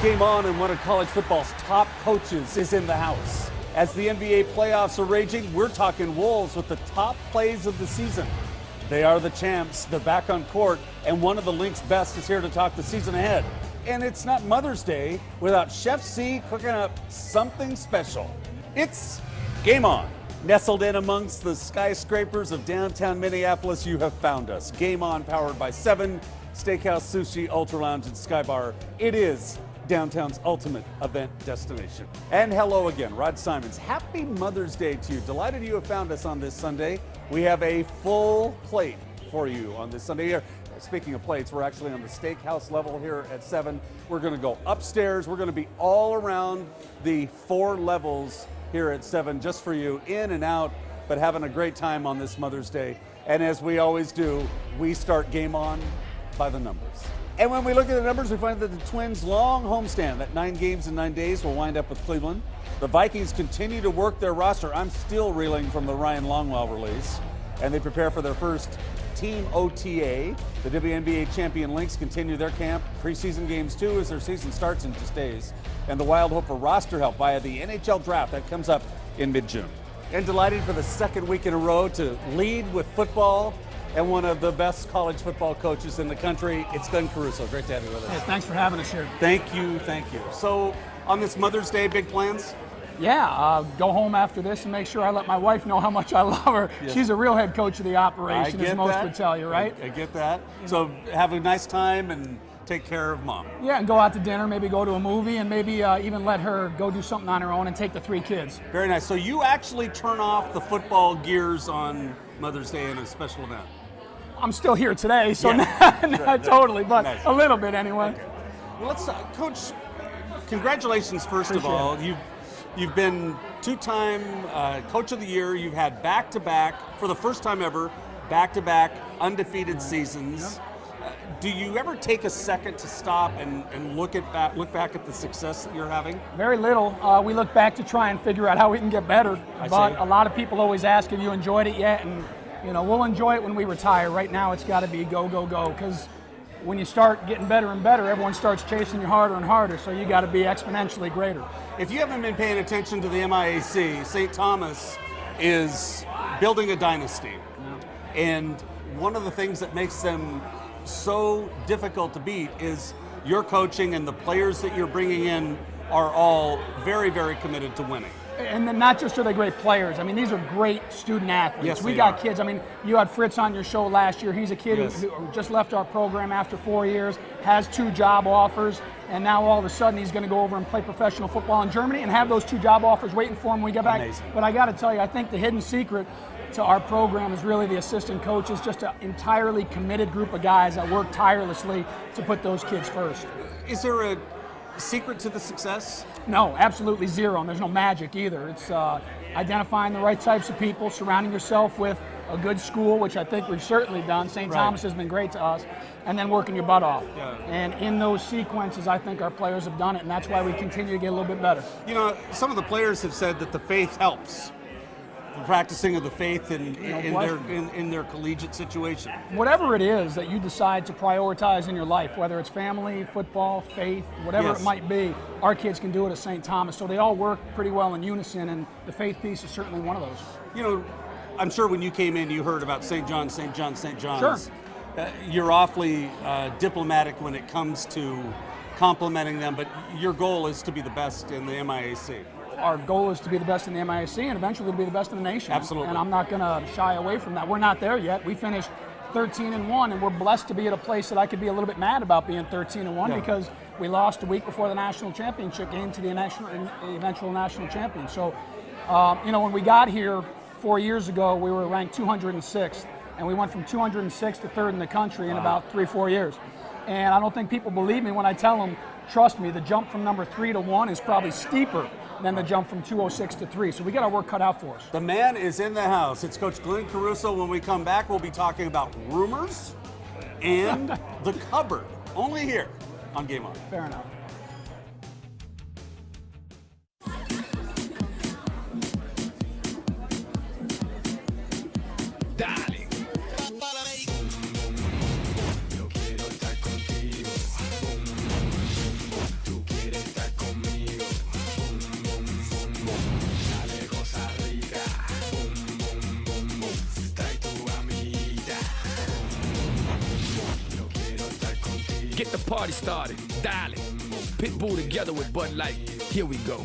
Game On, and one of college football's top coaches is in the house. As the NBA playoffs are raging, we're talking Wolves with the top plays of the season. They are the champs, they're back on court, and one of the Link's best is here to talk the season ahead. And it's not Mother's Day without Chef C cooking up something special. It's Game On. Nestled in amongst the skyscrapers of downtown Minneapolis, you have found us. Game On, powered by 7, Steakhouse, Sushi, Ultra Lounge, and Sky Bar. It is downtown's ultimate event destination. And hello again, Rod Simons. Happy Mother's Day to you. Delighted you have found us on this Sunday. We have a full plate for you on this Sunday here. Speaking of plates, we're actually on the steakhouse level here at 7. We're going to go upstairs. We're going to be all around the 4 levels here at 7 just for you, in and out, but having a great time on this Mother's Day. And as we always do, we start Game On by the numbers. And when we look at the numbers, we find that the Twins' long homestand, that 9 games in 9 days, will wind up with Cleveland. The Vikings continue to work their roster. I'm still reeling from the Ryan Longwell release. And they prepare for their first team OTA. The WNBA champion Lynx continue their camp. Preseason games too, as their season starts in just days. And the Wild hope for roster help via the NHL draft that comes up in mid-June. And delighted for the second week in a row to lead with football and one of the best college football coaches in the country. It's Ben Caruso. Great to have you with us. Hey, thanks for having us here. Thank you, thank you. So on this Mother's Day, big plans? Yeah, go home after this and make sure I let my wife know how much I love her. Yes. She's a real head coach of the operation, as most would tell you, right? I get that. So have a nice time and take care of mom. Yeah, and go out to dinner, maybe go to a movie, and maybe even let her go do something on her own and take the 3 kids. Very nice. So you actually turn off the football gears on Mother's Day in a special event? I'm still here today, so Yeah. not totally, but Nice. a little bit anyway. Okay. Well, let's, Coach, congratulations first of all. You've been 2-time Coach of the Year. You've had back-to-back, for the first time ever, back-to-back undefeated seasons. Do you ever take a second to stop and look back at the success that you're having? Very little. We look back to try and figure out how we can get better. But a lot of people always ask, have you enjoyed it yet? And we'll enjoy it when we retire. Right now, it's got to be go, go, go. Because when you start getting better and better, everyone starts chasing you harder and harder. So you got to be exponentially greater. If you haven't been paying attention to the MIAC, St. Thomas is building a dynasty. And one of the things that makes them so difficult to beat is your coaching, and the players that you're bringing in are all very, very committed to winning. And then not just are they great players. I mean, these are great student athletes. Yes, we got kids. I mean, you had Fritz on your show last year. He's a kid Yes. who just left our program after 4 years, has 2 job offers, and now all of a sudden he's going to go over and play professional football in Germany and have those 2 job offers waiting for him when we get back. Amazing. But I got to tell you, I think the hidden secret to our program is really the assistant coaches, just an entirely committed group of guys that work tirelessly to put those kids first. Is there a secret to the success? No, absolutely zero, and there's no magic either. It's identifying the right types of people, surrounding yourself with a good school, which I think we've certainly done. St. Thomas has been great to us, and then working your butt off. Yeah. And in those sequences, I think our players have done it, and that's why we continue to get a little bit better. Some of the players have said that the faith helps. The practicing of the faith in their collegiate situation. Whatever it is that you decide to prioritize in your life, whether it's family, football, faith, whatever it might be, our kids can do it at St. Thomas. So they all work pretty well in unison, and the faith piece is certainly one of those. I'm sure when you came in, you heard about St. John's. Sure. You're awfully diplomatic when it comes to complimenting them, but your goal is to be the best in the MIAC. Our goal is to be the best in the MIAC and eventually to be the best in the nation. Absolutely. And I'm not going to shy away from that. We're not there yet. We finished 13-1, and we're blessed to be at a place that I could be a little bit mad about being 13-1 because we lost a week before the national championship game to the eventual national champion. So, when we got here 4 years ago, we were ranked 206th, and we went from 206 to 3rd in the country in about 3-4 years. And I don't think people believe me when I tell them, trust me, the jump from number 3 to 1 is probably steeper than the jump from 206 to 3. So we got our work cut out for us. The man is in the house. It's Coach Glenn Caruso. When we come back, we'll be talking about rumors and the cupboard. Only here on Game On. Fair enough. Get the party started. Dial it. Pitbull together with Bud Light. Here we go.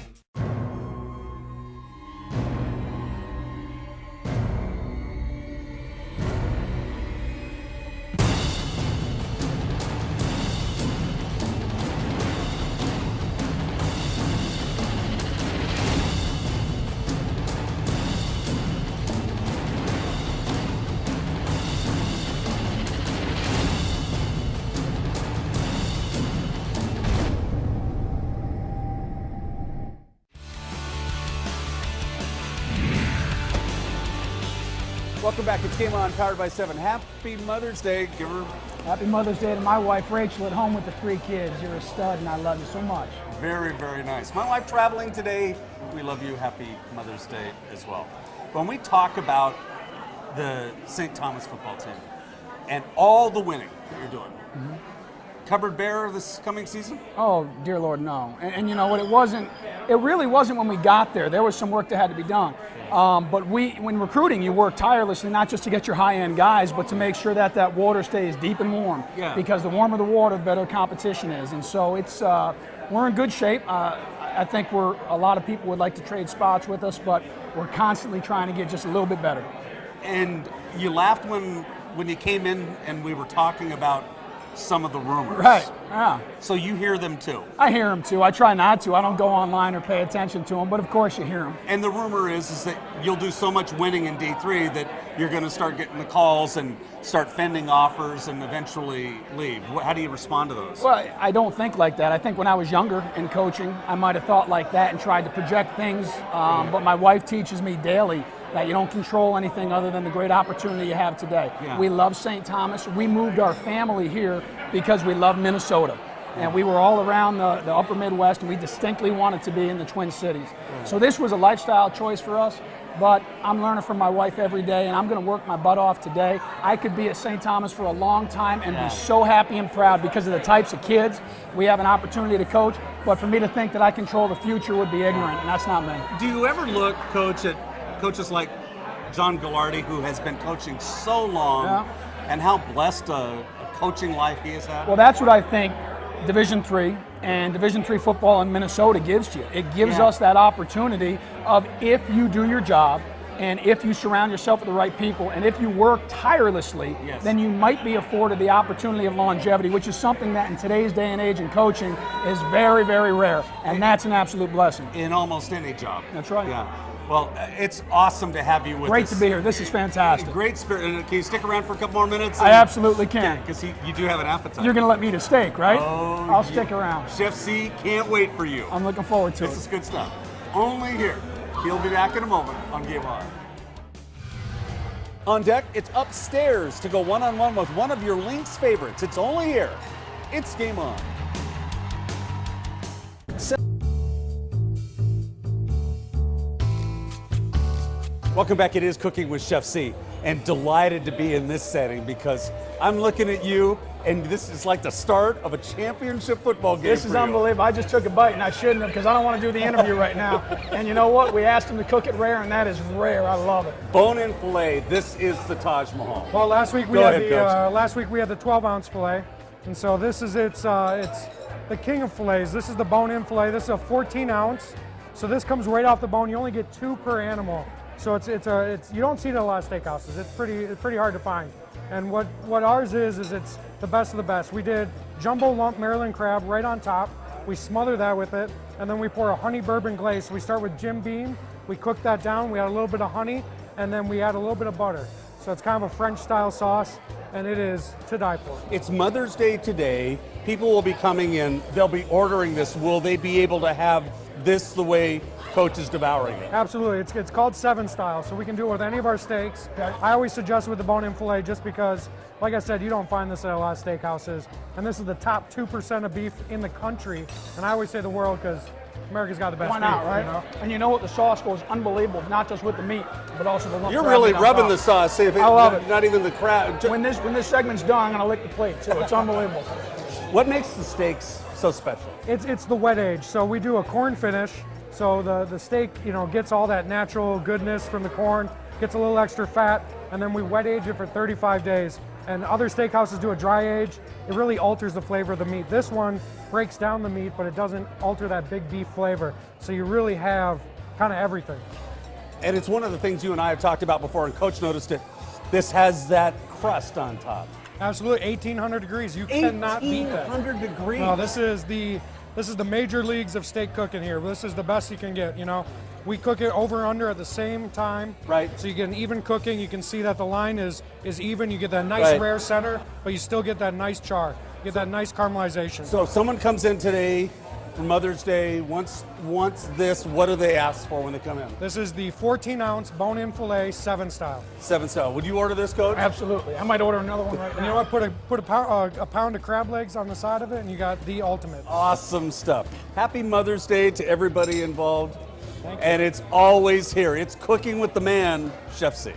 Welcome back. It's Game On, powered by 7. Happy Mother's Day. Give her. Happy Mother's Day to my wife, Rachel, at home with the 3 kids. You're a stud, and I love you so much. Very, very nice. My wife traveling today. We love you. Happy Mother's Day as well. When we talk about the St. Thomas football team and all the winning that you're doing, cupboard bare this coming season? Oh, dear Lord, no. And you know what? It really wasn't when we got there. There was some work that had to be done. But when recruiting, you work tirelessly, not just to get your high-end guys, but to make sure that that water stays deep and warm. Yeah. Because the warmer the water, the better competition is. And so we're in good shape. I think a lot of people would like to trade spots with us, but we're constantly trying to get just a little bit better. And you laughed when you came in and we were talking about some of the rumors. Right, yeah. So you hear them too. I hear them too. I try not to. I don't go online or pay attention to them, but of course you hear them. And the rumor is that you'll do so much winning in D3 that you're going to start getting the calls and start fending offers and eventually leave. How do you respond to those? Well, I don't think like that. I think when I was younger in coaching, I might have thought like that and tried to project things, but my wife teaches me daily that you don't control anything other than the great opportunity you have today. Yeah. We love St. Thomas. We moved our family here because we love Minnesota. And we were all around the upper Midwest, and we distinctly wanted to be in the Twin Cities. So this was a lifestyle choice for us, but I'm learning from my wife every day, and I'm going to work my butt off today. I could be at St. Thomas for a long time and be so happy and proud because of the types of kids we have an opportunity to coach, but for me to think that I control the future would be ignorant, and that's not me. Do you ever look, Coach, at coaches like John Gallardi, who has been coaching so long, and how blessed a coaching life he has had? Well, that's what I think Division III and Division III football in Minnesota gives you. It gives us that opportunity of, if you do your job and if you surround yourself with the right people and if you work tirelessly, then you might be afforded the opportunity of longevity, which is something that in today's day and age in coaching is very, very rare, and that's an absolute blessing. In almost any job. That's right. Yeah. Well, it's awesome to have you with us. Great to be here. This is fantastic. Great spirit. And can you stick around for a couple more minutes? I absolutely can. Because you do have an appetite. You're going to let me eat a steak, right? Oh, I'll stick around. Chef C, can't wait for you. I'm looking forward to it. This is good stuff. Only here. He'll be back in a moment on Game On. On deck, it's upstairs to go one-on-one with one of your Lynx favorites. It's only here. It's Game On. Welcome back. It is Cooking with Chef C, and delighted to be in this setting because I'm looking at you, and this is like the start of a championship football game. This is unbelievable. I just took a bite, and I shouldn't have because I don't want to do the interview right now. And you know what? We asked him to cook it rare, and that is rare. I love it. Bone-in filet. This is the Taj Mahal. Well, last week we had the 12-ounce filet, and so this is it's the king of fillets. This is the bone-in filet. This is a 14-ounce, so this comes right off the bone. You only get 2 per animal. So it's you don't see it at a lot of steakhouses. It's pretty hard to find. And what ours is it's the best of the best. We did jumbo lump Maryland crab right on top. We smother that with it, and then we pour a honey bourbon glaze. So we start with Jim Beam. We cook that down. We add a little bit of honey, and then we add a little bit of butter. So it's kind of a French-style sauce, and it is to die for. It's Mother's Day today. People will be coming in. They'll be ordering this. Will they be able to have this the way Coach is devouring it? Absolutely. It's called 7 style, so we can do it with any of our steaks. I always suggest with the bone-in filet just because, like I said, you don't find this at a lot of steakhouses. And this is the top 2% of beef in the country. And I always say the world because America's got the best Why not, beef, right? You know? And you know what? The sauce goes unbelievable, not just with the meat, but also the lump. You're really rubbing the sauce. I love it. Not even the crab. When this segment's done, I'm going to lick the plate, too. It's unbelievable. What makes the steaks so special? It's the wet age. So we do a corn finish. So the steak, gets all that natural goodness from the corn, gets a little extra fat, and then we wet age it for 35 days. and other steakhouses do a dry age. It really alters the flavor of the meat. This one breaks down the meat, but it doesn't alter that big beef flavor. So you really have kind of everything. And it's one of the things you and I have talked about before, and Coach noticed it. This has that crust on top. Absolutely, 1800 degrees. You cannot beat that. 1800 degrees. No, this is the major leagues of steak cooking here. This is the best you can get, you know. We cook it over and under at the same time. Right. So you get an even cooking. You can see that the line is even. You get that nice rare center, but you still get that nice char. You get that nice caramelization. So if someone comes in today for Mother's Day, wants this, what do they ask for when they come in? This is the 14-ounce bone-in filet 7 style. 7 style. Would you order this, Coach? Absolutely. I might order another one right now. And you know what? Put a pound of crab legs on the side of it, and you got the ultimate. Awesome stuff. Happy Mother's Day to everybody involved. Thank you. And it's always here. It's cooking with the man, Chef C.